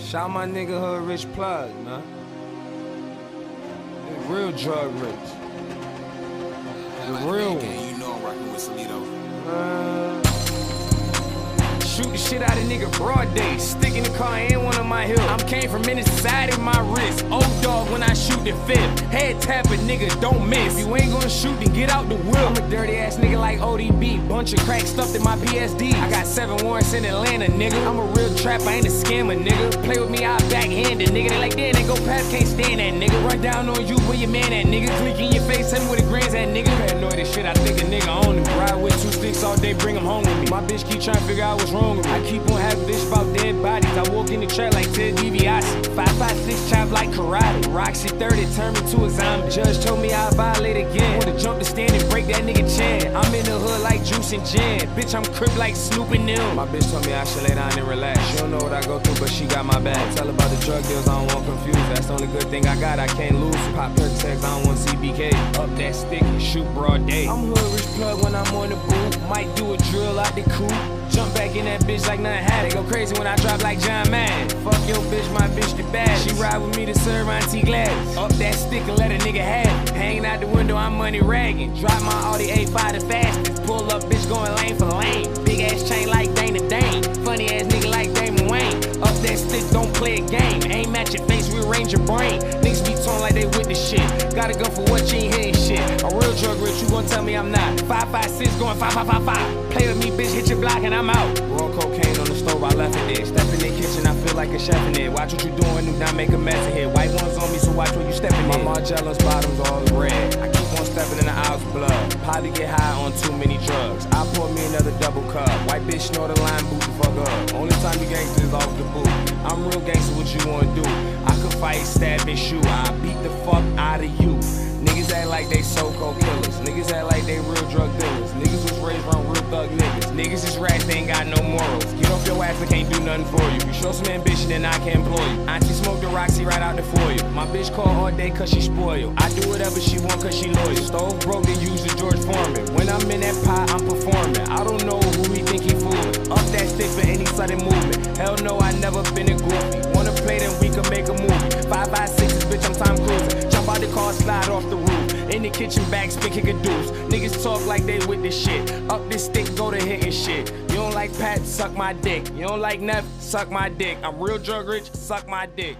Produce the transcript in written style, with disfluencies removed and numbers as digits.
Shout my nigga Hood Rich Plug, man. The real drug rich. The real one. You know I'm rocking with Salito. Shoot the shit out of nigga broad day. Stick in the car and one on my hip. I'm came from inside in my wrist. Old dog when I shoot the fifth. Head tap a nigga, don't miss. If you ain't gonna shoot, then get out the whip. I'm a dirty ass nigga like ODB. Bunch of crack stuffed in my PSD. I got 7 warrants in Atlanta, nigga. I'm a real trap, I ain't a scammer, nigga. Play with me, I backhanded, nigga. They like, damn, they go past, can't stand that, nigga. Run down on you, where your man at, nigga. Click in your face, tell me where the grams at, nigga. Paranoid as shit, I think a nigga own him. Ride with 2 sticks all day, bring him home with me. My bitch keep trying to figure out what's wrong with me. I keep on having bitch about dead bodies. I walk in the trap like Ted DiBiase. 5.56 chop like karate. Roxy 30 turned me to a zombie. Judge told me I'd violate again. Wanna jump the stand and break that nigga chin. I'm in the hood like Juice and Gin. Bitch, I'm crip like Snoop and them. My bitch told me I should lay down and relax. She don't know what I go through, but she got my back. Tell her about the drug deals, I don't want confused. That's the only good thing I got, I can't lose. Pop 30 seconds, I don't want CBK. Up that stick and shoot broad day. I'm Hood Rich Plug when I'm on the boot. Might do a drill out the coupe. Jump back in that bitch like nothing had it. Go crazy when I drop like John Madden. Fuck your bitch, my bitch the bad. She ride with me to serve Auntie Gladys. Up that stick and let a nigga have it. Hanging out the window, I'm money ragging. Drop my Audi A5 the fastest. Pull up, bitch going lane for lane. Big ass chain like Dana Dane. Funny ass nigga like Damon Wayne. Up that stick, don't play a game. Aim at your face, rearrange your brain. Niggas be torn like they with the shit. Gotta go for what you ain't hitting shit. A real drug rich, you gon' tell me I'm not. 5.56 going 5.5. Play with me, bitch, hit your block and I'm out. Raw cocaine on the stove, I left it there. Step in the kitchen, I feel like a chef in there. Watch what you doing, do not make a mess in here. White ones on me, so watch where you stepping in. My Margiella's bottoms all red. I keep on stepping in the aisles of blood. Probably get high on too many drugs. I pour me another double cup. White bitch snort the line, boot the fuck up. Only time you gangster is off the boot. I'm real gangster, what you wanna do? I could fight, stab, and shoot. I beat the fuck out of you. Niggas act like they so-called killers. Niggas act like they real drug dealers. Niggas was raised around real thug niggas. Niggas is rats, they ain't got no morals. Get off your ass, I can't do nothing for you. You show some ambition, then I can employ you. Auntie smoke the Roxy right out the foyer. My bitch call all day cause she spoiled. I do whatever she want cause she loyal. Stove broke, they use the George Foreman. When I'm in that pot, I'm performing. I don't know who he think he fooling. Up that stick for any sudden movement. Hell no, I never been a goofy. Wanna play, then we can make a movie. 5.56, bitch, I'm Tom Cruising. Jump out the car, slide off the roof. In the kitchen, back, spin, kick a deuce. Niggas talk like they with this shit. Up this stick, go to hitting shit. You don't like Pat, suck my dick. You don't like Neff, suck my dick. I'm real drug rich, suck my dick.